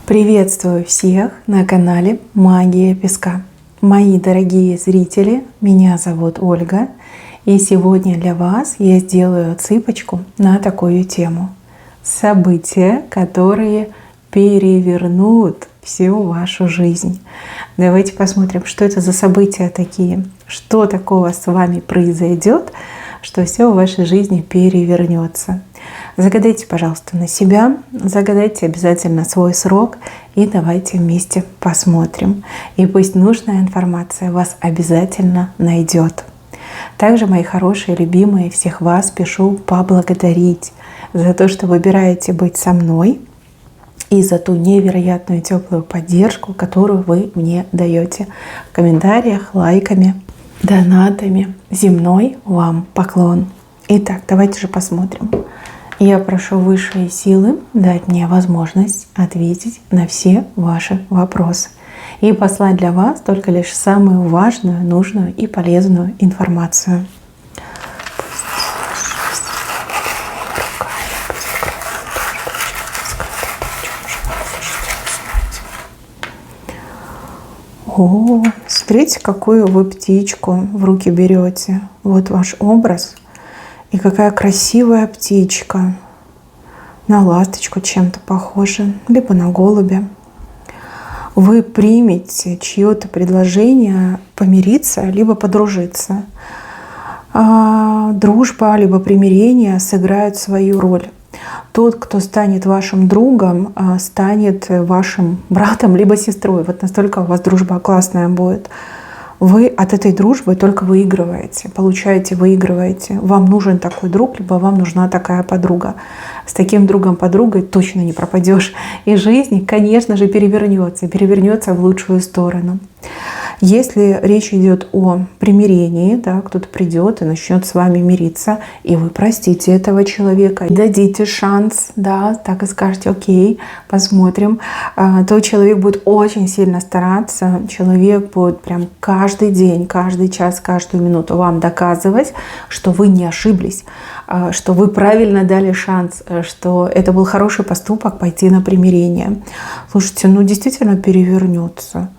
Приветствую всех на канале Магия Песка. Мои дорогие зрители, меня зовут Ольга, и сегодня для вас я сделаю отсыпочку на такую тему. События, которые перевернут всю вашу жизнь. Давайте посмотрим, что это за события такие, что такого с вами произойдет, что все в вашей жизни перевернется. Загадайте, пожалуйста, на себя, загадайте обязательно свой срок и давайте вместе посмотрим. И пусть нужная информация вас обязательно найдет. Также, мои хорошие, любимые, всех вас спешу поблагодарить за то, что выбираете быть со мной и за ту невероятную теплую поддержку, которую вы мне даете в комментариях, лайками, донатами. Земной вам поклон. Итак, давайте же посмотрим. Я прошу высшие силы дать мне возможность ответить на все ваши вопросы и послать для вас только лишь самую важную, нужную и полезную информацию. О, смотрите, какую вы птичку в руки берете. Вот ваш образ. И какая красивая птичка. На ласточку чем-то похожа, либо на голубя. Вы примете чье-то предложение помириться, либо подружиться. Дружба, либо примирение сыграют свою роль. Тот, кто станет вашим другом, станет вашим братом, либо сестрой. Вот настолько у вас дружба классная будет. Вы от этой дружбы только выигрываете, выигрываете. Вам нужен такой друг, либо вам нужна такая подруга. С таким другом-подругой точно не пропадешь. И жизнь, конечно же, перевернется в лучшую сторону. Если речь идет о примирении, да, кто-то придет и начнет с вами мириться, и вы простите этого человека, дадите шанс, да, так и скажете: окей, посмотрим, то человек будет очень сильно стараться, человек будет прям каждый день, каждый час, каждую минуту вам доказывать, что вы не ошиблись, что вы правильно дали шанс, что это был хороший поступок пойти на примирение. Слушайте, действительно перевернется.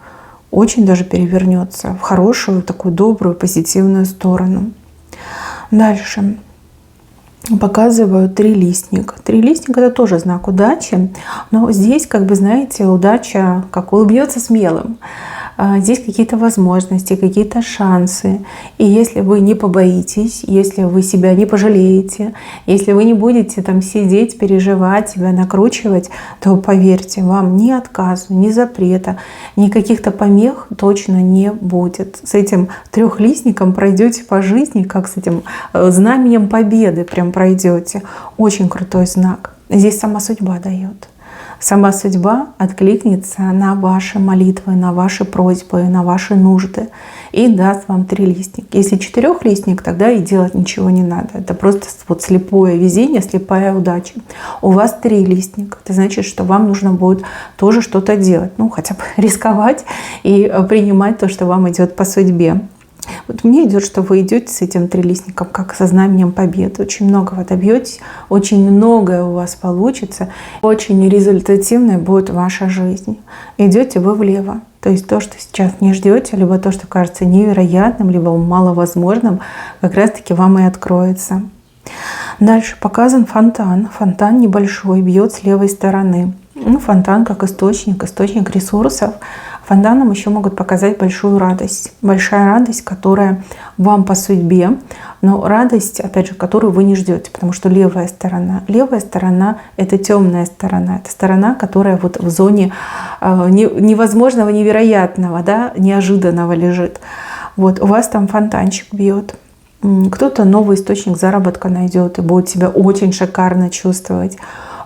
Очень даже перевернется в хорошую, такую добрую, позитивную сторону. Дальше показываю трилистник. Трилистник — это тоже знак удачи, но здесь, знаете, удача как улыбнется смелым. Здесь какие-то возможности, какие-то шансы. И если вы не побоитесь, если вы себя не пожалеете, если вы не будете там сидеть, переживать, себя накручивать, то поверьте, вам ни отказа, ни запрета, ни каких-то помех точно не будет. С этим трехлистником пройдете по жизни, как с этим знаменем победы прям пройдете. Очень крутой знак. Здесь сама судьба дает. Сама судьба откликнется на ваши молитвы, на ваши просьбы, на ваши нужды и даст вам трилистник. Если четырехлистник, тогда и делать ничего не надо. Это просто слепое везение, слепая удача. У вас трилистник. Это значит, что вам нужно будет тоже что-то делать. Хотя бы рисковать и принимать то, что вам идет по судьбе. Вот мне идет, что вы идете с этим трилистником как со знаменем победы. Очень многого добьетесь, очень многое у вас получится, очень результативной будет ваша жизнь. Идете вы влево. То есть то, что сейчас не ждете, либо то, что кажется невероятным, либо маловозможным, как раз-таки вам и откроется. Дальше показан фонтан. Фонтан небольшой, бьет с левой стороны. Фонтан как источник ресурсов. Фонтаном еще могут показать большую радость. Большая радость, которая вам по судьбе, но радость, опять же, которую вы не ждете, потому что левая сторона — это темная сторона. Это сторона, которая вот в зоне невозможного, невероятного, да, неожиданного лежит. Вот у вас там фонтанчик бьет. Кто-то новый источник заработка найдет и будет себя очень шикарно чувствовать.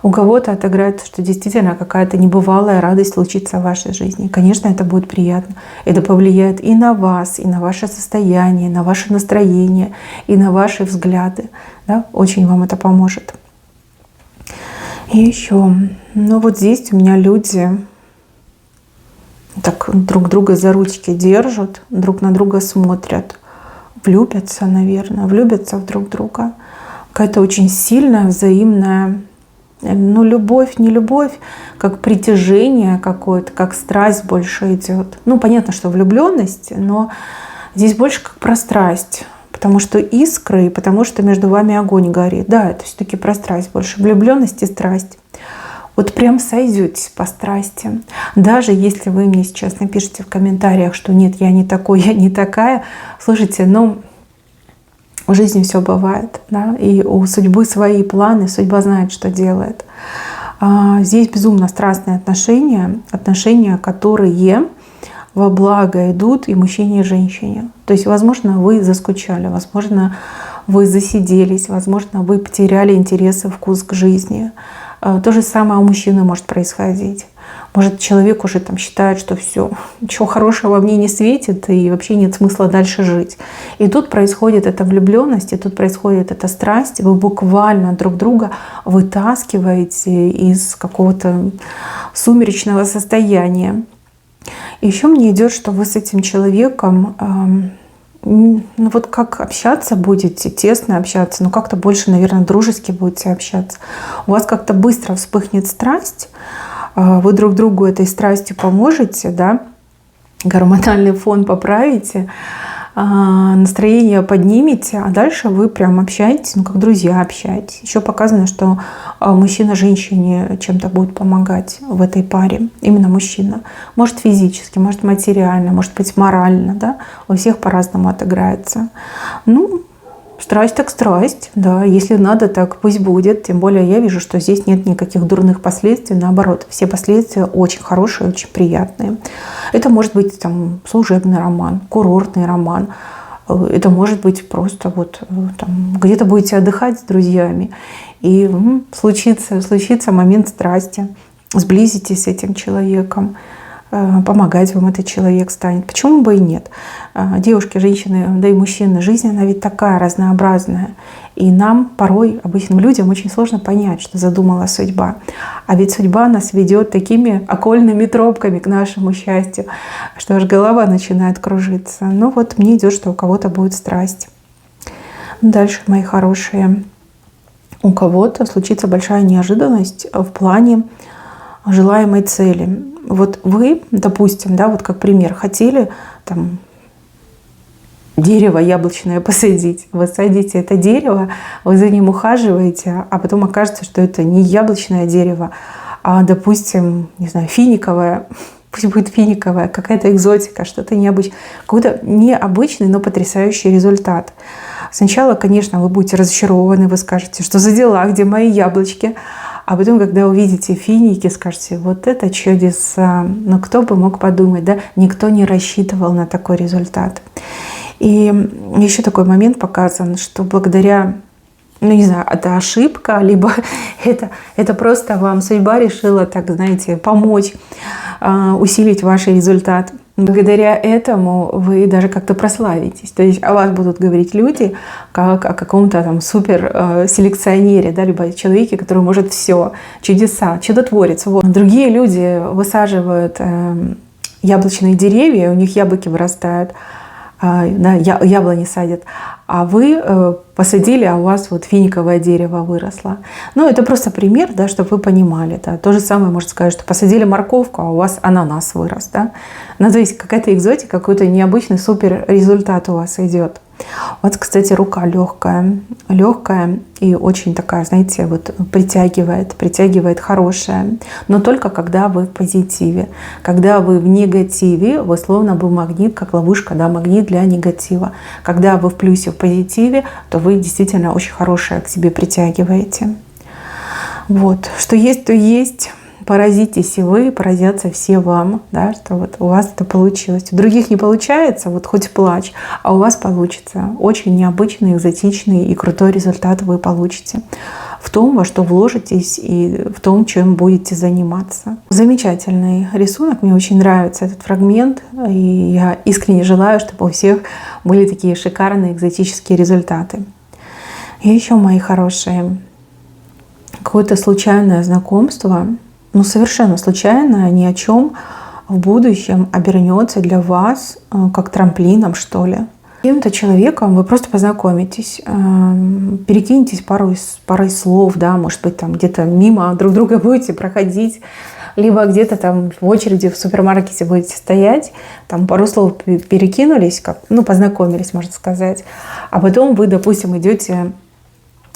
У кого-то отыграет, что действительно какая-то небывалая радость случится в вашей жизни. Конечно, это будет приятно. Это повлияет и на вас, и на ваше состояние, на ваше настроение, и на ваши взгляды. Да? Очень вам это поможет. И еще, вот здесь у меня люди так друг друга за ручки держат, друг на друга смотрят, влюбятся, наверное, влюбятся в друг друга. Какая-то очень сильная взаимная Но любовь, не любовь, как притяжение какое-то, как страсть больше идет. Ну, понятно, что влюбленность, но здесь больше как про страсть. Потому что искры, и потому что между вами огонь горит. Да, это все-таки про страсть больше. Влюбленность и страсть. Вот прям сойдетесь по страсти. Даже если вы мне сейчас напишите в комментариях, что нет, я не такой, я не такая. Слушайте, ну, в жизни все бывает, да, и у судьбы свои планы, судьба знает, что делает. Здесь безумно страстные отношения, отношения, которые во благо идут и мужчине, и женщине. То есть, возможно, вы заскучали, возможно, вы засиделись, возможно, вы потеряли интерес и вкус к жизни. То же самое у мужчины может происходить. Может, человек уже там считает, что все, ничего хорошего во мне не светит, и вообще нет смысла дальше жить. И тут происходит эта влюбленность, и тут происходит эта страсть. Вы буквально друг друга вытаскиваете из какого-то сумеречного состояния. И еще мне идет, что вы с этим человеком, ну вот как общаться будете, тесно общаться, но как-то больше, наверное, дружески будете общаться. У вас как-то быстро вспыхнет страсть, вы друг другу этой страстью поможете, да, гормональный фон поправите, настроение поднимете, а дальше вы прям общаетесь, ну как друзья общаетесь. Еще показано, что мужчина женщине чем-то будет помогать в этой паре. Именно мужчина. Может физически, может материально, может быть морально, да. У всех по-разному отыграется. Ну, страсть так страсть, да. Если надо, так пусть будет. Тем более я вижу, что здесь нет никаких дурных последствий. Наоборот, все последствия очень хорошие, очень приятные. Это может быть там служебный роман, курортный роман. Это может быть просто вот там где-то будете отдыхать с друзьями, и случится момент страсти. Сблизитесь с этим человеком, помогать вам этот человек станет. Почему бы и нет? Девушки, женщины, да и мужчины, жизнь, она ведь такая разнообразная. И нам порой, обычным людям, очень сложно понять, что задумала судьба. А ведь судьба нас ведет такими окольными тропками к нашему счастью, что аж голова начинает кружиться. Ну вот мне идет, что у кого-то будет страсть. Дальше, мои хорошие, у кого-то случится большая неожиданность в плане желаемой цели. Вот вы, допустим, да, вот как пример, хотели там дерево яблочное посадить. Вы садите это дерево, вы за ним ухаживаете, а потом окажется, что это не яблочное дерево, а, допустим, не знаю, финиковое. Пусть будет финиковое, какая-то экзотика, что-то необычное. Какой-то необычный, но потрясающий результат. Сначала, конечно, вы будете разочарованы, вы скажете, что за дела, где мои яблочки. А потом, когда увидите финики, скажете, вот это чудеса. Но кто бы мог подумать, да? Никто не рассчитывал на такой результат. И еще такой момент показан, что благодаря, ну не знаю, это ошибка, либо это просто вам судьба решила, так знаете, помочь, усилить ваш результат. Благодаря этому вы даже как-то прославитесь. То есть о вас будут говорить люди как о каком-то там супер селекционере, да, либо человеке, который может все, чудеса, чудотворец. Вот. Другие люди высаживают яблочные деревья, у них яблоки вырастают, да, яблони садят, а вы посадили, а у вас вот финиковое дерево выросло. Ну, это просто пример, да, чтобы вы понимали. Да. То же самое можно сказать, что посадили морковку, а у вас ананас вырос. Да. Ну, то есть какая-то экзотика, какой-то необычный супер результат у вас идет. Вот, кстати, рука легкая и очень такая, знаете, вот притягивает хорошее. Но только когда вы в позитиве. Когда вы в негативе, вы словно бы магнит, как ловушка, да, магнит для негатива. Когда вы в плюсе, в позитиве, то вы действительно очень хорошее к себе притягиваете. Вот. Что есть, то есть. Поразитесь и вы, поразятся все вам, да, что вот у вас это получилось. У других не получается, вот хоть плачь, а у вас получится. Очень необычный, экзотичный и крутой результат вы получите в том, во что вложитесь и в том, чем будете заниматься. Замечательный рисунок, мне очень нравится этот фрагмент, и я искренне желаю, чтобы у всех были такие шикарные экзотические результаты. И еще, мои хорошие, какое-то случайное знакомство, ну, совершенно случайно, ни о чем, в будущем обернется для вас как трамплином, что ли. С каким-то человеком вы просто познакомитесь, перекинетесь парой слов, да, может быть, там где-то мимо друг друга будете проходить, либо где-то там в очереди в супермаркете будете стоять, там пару слов перекинулись, познакомились, можно сказать, а потом вы, допустим, идете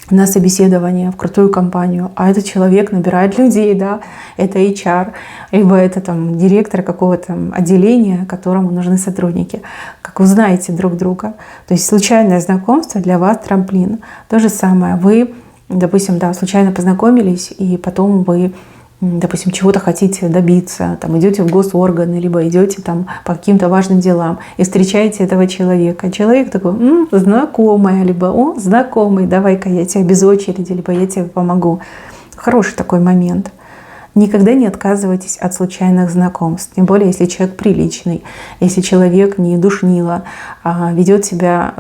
на собеседование в крутую компанию, а этот человек набирает людей, да, это HR, либо это там директор какого-то отделения, которому нужны сотрудники. Как вы знаете друг друга. То есть случайное знакомство для вас трамплин. То же самое. Вы, допустим, да, случайно познакомились, и потом вы, допустим, чего-то хотите добиться, там идете в госорганы, либо идете там по каким-то важным делам и встречаете этого человека. Человек такой, знакомая, либо знакомый, давай-ка я тебе без очереди, либо я тебе помогу. Хороший такой момент. Никогда не отказывайтесь от случайных знакомств, тем более, если человек приличный, если человек не душнило, ведет себя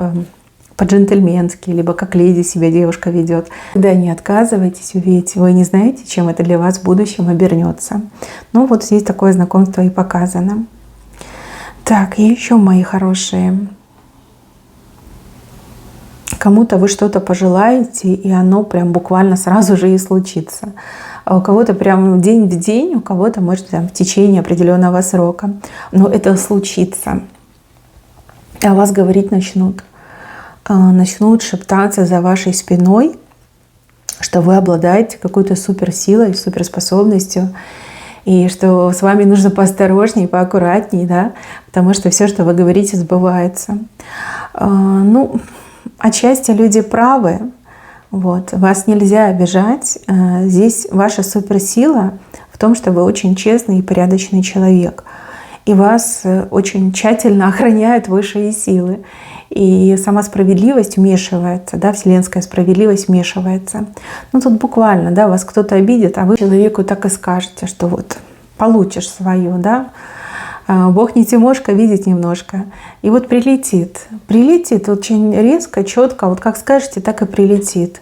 по-джентльменски, либо как леди себя девушка ведет. Когда не отказывайтесь, ведь вы не знаете, чем это для вас в будущем обернется. Ну вот здесь такое знакомство и показано. Так, и еще, мои хорошие, кому-то вы что-то пожелаете, и оно прям буквально сразу же и случится. А у кого-то прям день в день, у кого-то, может, там, в течение определенного срока. Но это случится. О вас говорить начнут шептаться за вашей спиной, что вы обладаете какой-то суперсилой, суперспособностью, и что с вами нужно поосторожнее, поаккуратнее, да, потому что все, что вы говорите, сбывается. Отчасти люди правы. Вот. Вас нельзя обижать. Здесь ваша суперсила в том, что вы очень честный и порядочный человек. И вас очень тщательно охраняют высшие силы. И сама справедливость вмешивается, да, вселенская справедливость вмешивается. Тут буквально, да, вас кто-то обидит, а вы человеку так и скажете, что вот получишь свою, да. Бог не Тимошка, видит немножко. И вот прилетит очень резко, четко, вот как скажете, так и прилетит.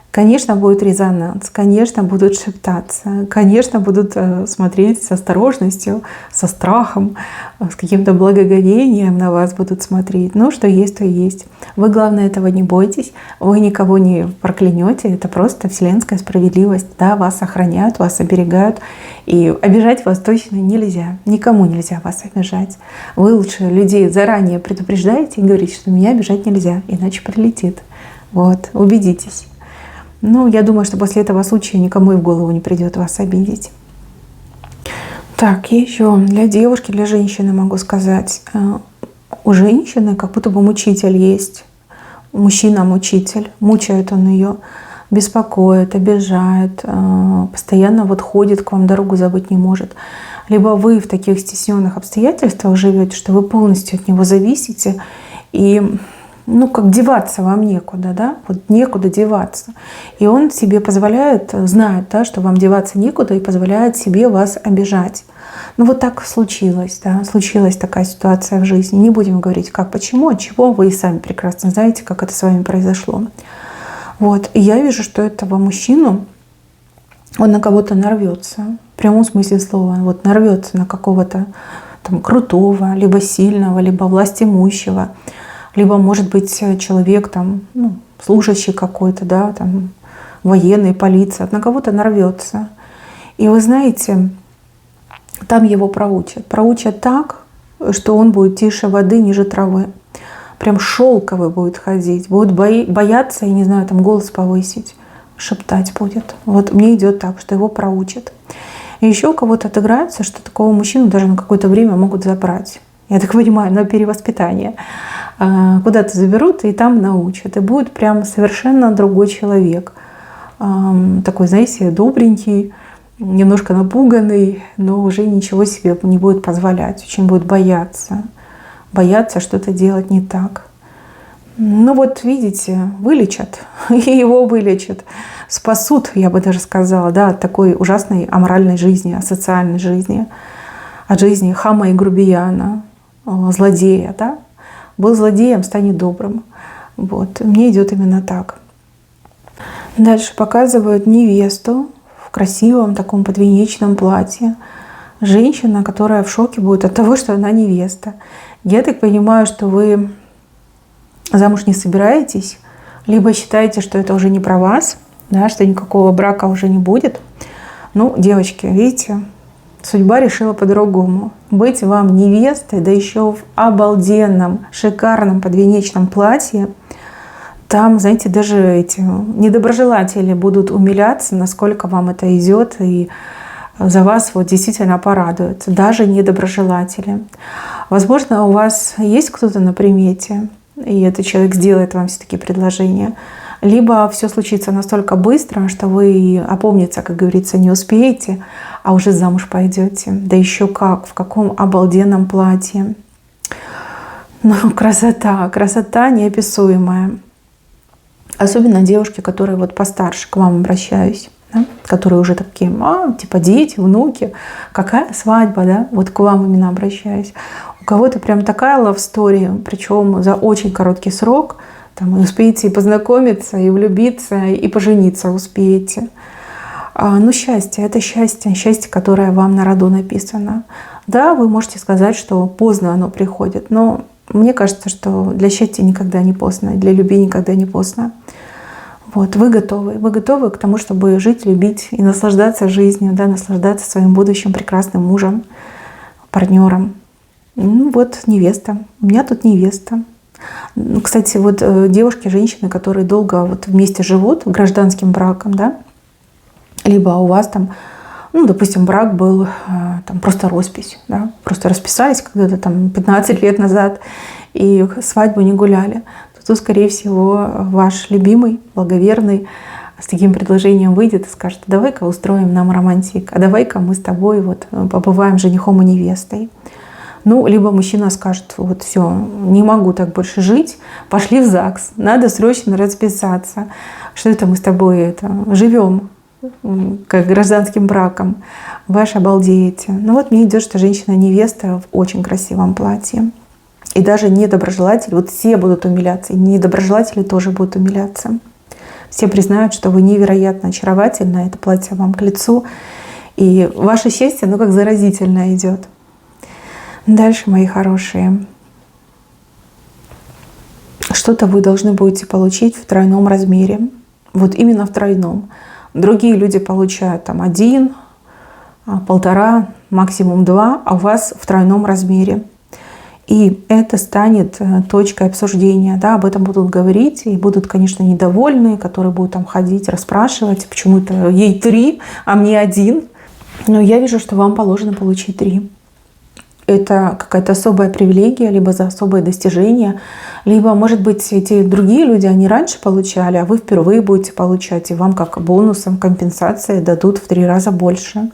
Конечно, будет резонанс, конечно, будут шептаться, конечно, будут смотреть с осторожностью, со страхом, с каким-то благоговением на вас будут смотреть. Ну, что есть, то есть. Вы, главное, этого не бойтесь, вы никого не проклянете, это просто вселенская справедливость. Да, вас охраняют, вас оберегают, и обижать вас точно нельзя. Никому нельзя вас обижать. Вы лучше людей заранее предупреждаете и говорите, что меня обижать нельзя, иначе прилетит. Вот, убедитесь. Я думаю, что после этого случая никому и в голову не придет вас обидеть. Так, еще для девушки, для женщины могу сказать. У женщины как будто бы мучитель есть. Мужчина-мучитель. Мучает он ее, беспокоит, обижает, постоянно ходит к вам, дорогу забыть не может. Либо вы в таких стесненных обстоятельствах живете, что вы полностью от него зависите, и как деваться вам некуда, да, вот некуда деваться. И он себе позволяет, знает, да, что вам деваться некуда, и позволяет себе вас обижать. Вот так случилось, да, случилась такая ситуация в жизни. Не будем говорить, как, почему, от чего, вы и сами прекрасно знаете, как это с вами произошло. Вот, и я вижу, что этого мужчину, он на кого-то нарвется, в прямом смысле слова, нарвется на какого-то там крутого, либо сильного, либо властимущего, либо, может быть, человек там, служащий какой-то, да, там, военный, полиция, на кого-то нарвется. И вы знаете, там его проучат. Проучат так, что он будет тише воды, ниже травы. Прям шелковый будет ходить, будет бояться, я не знаю, там голос повысить, шептать будет. Вот мне идет так, что его проучат. И еще у кого-то отыграется, что такого мужчину даже на какое-то время могут забрать. Я так понимаю, на перевоспитание. Куда-то заберут и там научат. И будет прям совершенно другой человек. Такой, знаете, добренький, немножко напуганный, но уже ничего себе не будет позволять. Очень будет бояться. Бояться что-то делать не так. Видите, вылечат. И его вылечат. Спасут, я бы даже сказала, да, от такой ужасной аморальной жизни, асоциальной жизни. От жизни хама и грубияна, злодея, да. Был злодеем, станет добрым. Вот. Мне идет именно так. Дальше показывают невесту в красивом таком подвенечном платье. Женщина, которая в шоке будет от того, что она невеста. Я так понимаю, что вы замуж не собираетесь, либо считаете, что это уже не про вас, да, что никакого брака уже не будет. Ну, девочки, видите, судьба решила по-другому. Быть вам невестой, да еще в обалденном, шикарном подвенечном платье. Там, знаете, даже эти недоброжелатели будут умиляться, насколько вам это идет, и за вас вот действительно порадуются. Даже недоброжелатели. Возможно, у вас есть кто-то на примете, и этот человек сделает вам все-таки предложение. Либо все случится настолько быстро, что вы опомниться, как говорится, не успеете, а уже замуж пойдете. Да еще как, в каком обалденном платье. Ну, красота, красота неописуемая. Особенно девушки, которые вот постарше, к вам обращаюсь, да? Которые уже такие, типа дети, внуки, какая свадьба, да? Вот к вам именно обращаюсь. У кого-то прям такая love story, причем за очень короткий срок. Там и успеете и познакомиться, и влюбиться, и пожениться успеете. Ну, счастье, это счастье, которое вам на роду написано. Да, вы можете сказать, что поздно оно приходит, но мне кажется, что для счастья никогда не поздно, для любви никогда не поздно. Вот, вы готовы к тому, чтобы жить, любить и наслаждаться жизнью, да, наслаждаться своим будущим прекрасным мужем, партнером. Ну, вот невеста, у меня тут невеста. Кстати, вот девушки, женщины, которые долго вот вместе живут гражданским браком, да, либо у вас там, ну, допустим, брак был там просто роспись, да, просто расписались когда-то там 15 лет назад и свадьбу не гуляли, то, скорее всего, ваш любимый, благоверный с таким предложением выйдет и скажет: давай-ка устроим нам романтик, а давай-ка мы с тобой вот побываем женихом и невестой. Ну, либо мужчина скажет: вот все, не могу так больше жить, пошли в ЗАГС, надо срочно расписаться. Что это мы с тобой живем как гражданским браком? Вы аж обалдеете. Ну вот мне идет, что женщина-невеста в очень красивом платье. И даже недоброжелатели, вот все будут умиляться, и недоброжелатели тоже будут умиляться. Все признают, что вы невероятно очаровательны, это платье вам к лицу. И ваше счастье, как заразительно идет. Дальше, мои хорошие, что-то вы должны будете получить в тройном размере. Вот именно в тройном. Другие люди получают там 1, 1,5, максимум 2, а у вас в тройном размере. И это станет точкой обсуждения. Да, об этом будут говорить. И будут, конечно, недовольные, которые будут там ходить, расспрашивать, почему-то ей 3, а мне 1. Но я вижу, что вам положено получить 3. Это какая-то особая привилегия, либо за особое достижение, либо, может быть, эти другие люди, они раньше получали, а вы впервые будете получать, и вам как бонусом, компенсацией дадут в 3 раза больше.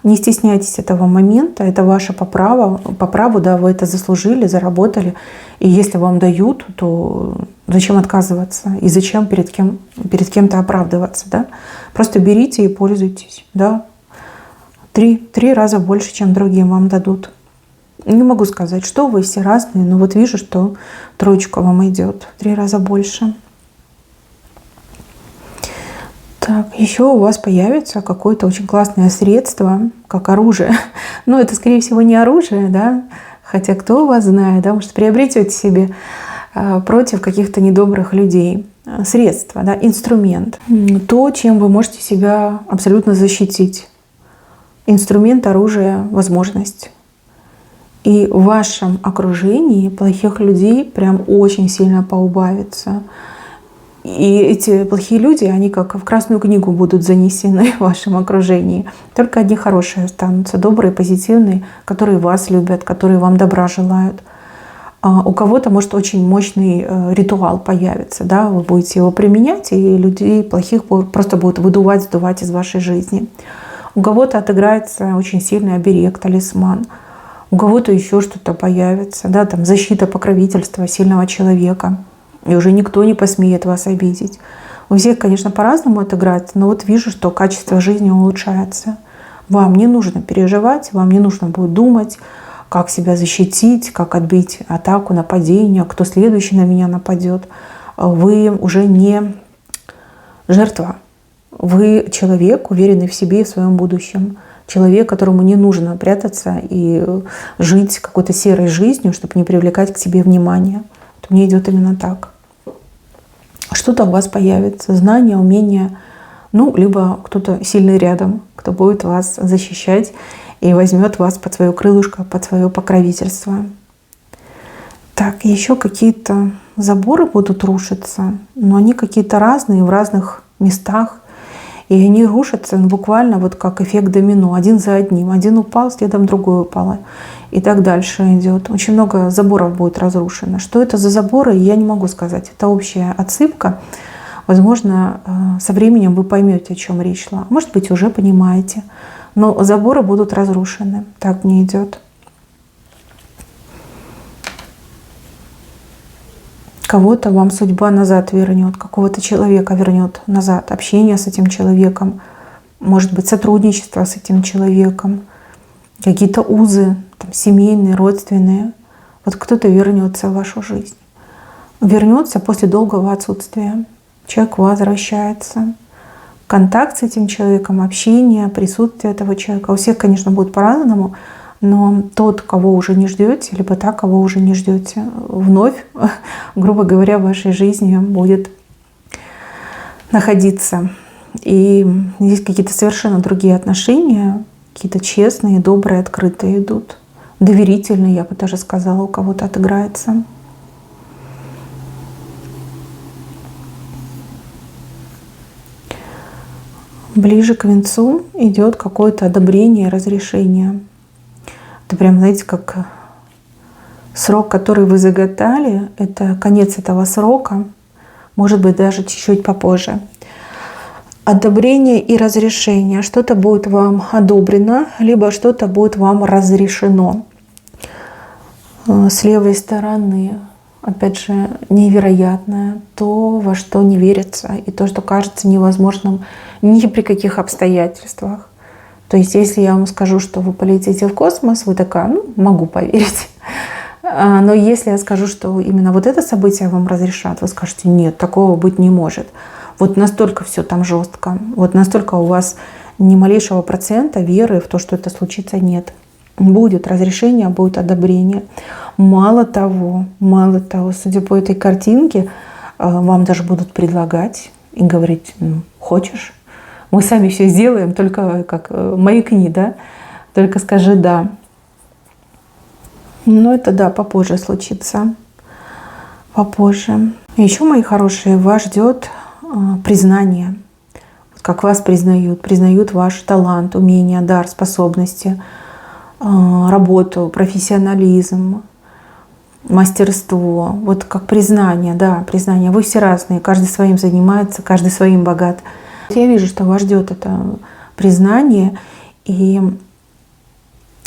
Не стесняйтесь этого момента, это ваше по праву, да, вы это заслужили, заработали. И если вам дают, то зачем отказываться? И зачем перед кем-то оправдываться, да? Просто берите и пользуйтесь, да. 3 раза больше, чем другим вам дадут. Не могу сказать, что вы все разные, но вот вижу, что 3 вам идет, в 3 раза больше. Так, еще у вас появится какое-то очень классное средство, как оружие. Но это, скорее всего, не оружие, да, хотя кто вас знает, да, может, приобретете себе против каких-то недобрых людей средство, да, инструмент. То, чем вы можете себя абсолютно защитить. Инструмент, оружие, возможность. И в вашем окружении плохих людей прям очень сильно поубавится. И эти плохие люди, они как в Красную книгу будут занесены в вашем окружении. Только одни хорошие останутся, добрые, позитивные, которые вас любят, которые вам добра желают. У кого-то, может, очень мощный ритуал появится, да, вы будете его применять, и людей плохих просто будут сдувать из вашей жизни. У кого-то отыграется очень сильный оберег, талисман. У кого-то еще что-то появится, да, там защита, покровительство сильного человека. И уже никто не посмеет вас обидеть. У всех, конечно, по-разному отыграется, но вот вижу, что качество жизни улучшается. Вам не нужно переживать, вам не нужно будет думать, как себя защитить, как отбить атаку, нападение, кто следующий на меня нападет. Вы уже не жертва. Вы человек, уверенный в себе и в своем будущем. Человек, которому не нужно прятаться и жить какой-то серой жизнью, чтобы не привлекать к себе внимания. Вот мне идет именно так. Что-то у вас появится, знания, умения, ну, либо кто-то сильный рядом, кто будет вас защищать и возьмет вас под свое крылышко, под свое покровительство. Так, еще какие-то заборы будут рушиться, но они какие-то разные в разных местах. И они рушатся буквально вот как эффект домино, один за одним. Один упал, следом другой упал. И так дальше идет. Очень много заборов будет разрушено. Что это за заборы, я не могу сказать. Это общая отсыпка. Возможно, со временем вы поймете, о чем речь шла. Может быть, уже понимаете. Но заборы будут разрушены. Так мне идет. Кого-то вам судьба назад вернет, какого-то человека вернет назад, общение с этим человеком, может быть, сотрудничество с этим человеком, какие-то узы там, семейные, родственные. Вот кто-то вернется в вашу жизнь. Вернется после долгого отсутствия. Человек возвращается. Контакт с этим человеком, общение, присутствие этого человека. У всех, конечно, будет по-разному. Но тот, кого уже не ждете, либо та, кого уже не ждете, вновь, грубо говоря, в вашей жизни будет находиться. И здесь какие-то совершенно другие отношения, какие-то честные, добрые, открытые идут. Доверительные, я бы даже сказала, у кого-то отыграется. Ближе к венцу идет какое-то одобрение, разрешение. Это прям, знаете, как срок, который вы загадали, это конец этого срока, может быть, даже чуть-чуть попозже. Одобрение и разрешение. Что-то будет вам одобрено, либо что-то будет вам разрешено. С левой стороны, опять же, невероятное, то, во что не верится, и то, что кажется невозможным ни при каких обстоятельствах. То есть, если я вам скажу, что вы полетите в космос, вы такая, ну, могу поверить. Но если я скажу, что именно вот это событие вам разрешат, вы скажете, нет, такого быть не может. Вот настолько все там жестко, вот настолько у вас ни малейшего процента веры в то, что это случится, нет. Будет разрешение, будет одобрение. Мало того, судя по этой картинке, вам даже будут предлагать и говорить, ну, хочешь? Мы сами все сделаем, только как маякни, да? Только скажи «да». Но это, да, попозже случится. Попозже. Еще, мои хорошие, вас ждет признание. Как вас признают. Признают ваш талант, умение, дар, способности, работу, профессионализм, мастерство. Вот как признание, да, признание. Вы все разные, каждый своим занимается, каждый своим богат. Я вижу, что вас ждет это признание, и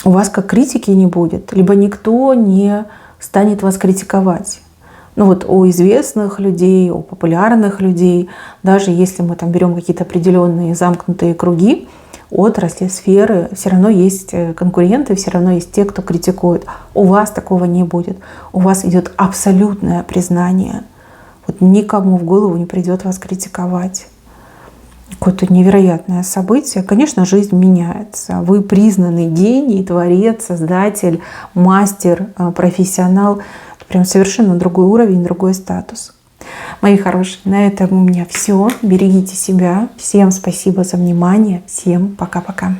у вас как критики не будет, либо никто не станет вас критиковать. Ну вот у известных людей, у популярных людей, даже если мы там берем какие-то определенные замкнутые круги, отрасли, сферы, все равно есть конкуренты, все равно есть те, кто критикует. У вас такого не будет. У вас идет абсолютное признание. Вот никому в голову не придет вас критиковать. Какое-то невероятное событие. Конечно, жизнь меняется. Вы признанный гений, творец, создатель, мастер, профессионал. Это прям совершенно другой уровень, другой статус. Мои хорошие, на этом у меня все. Берегите себя. Всем спасибо за внимание. Всем пока-пока.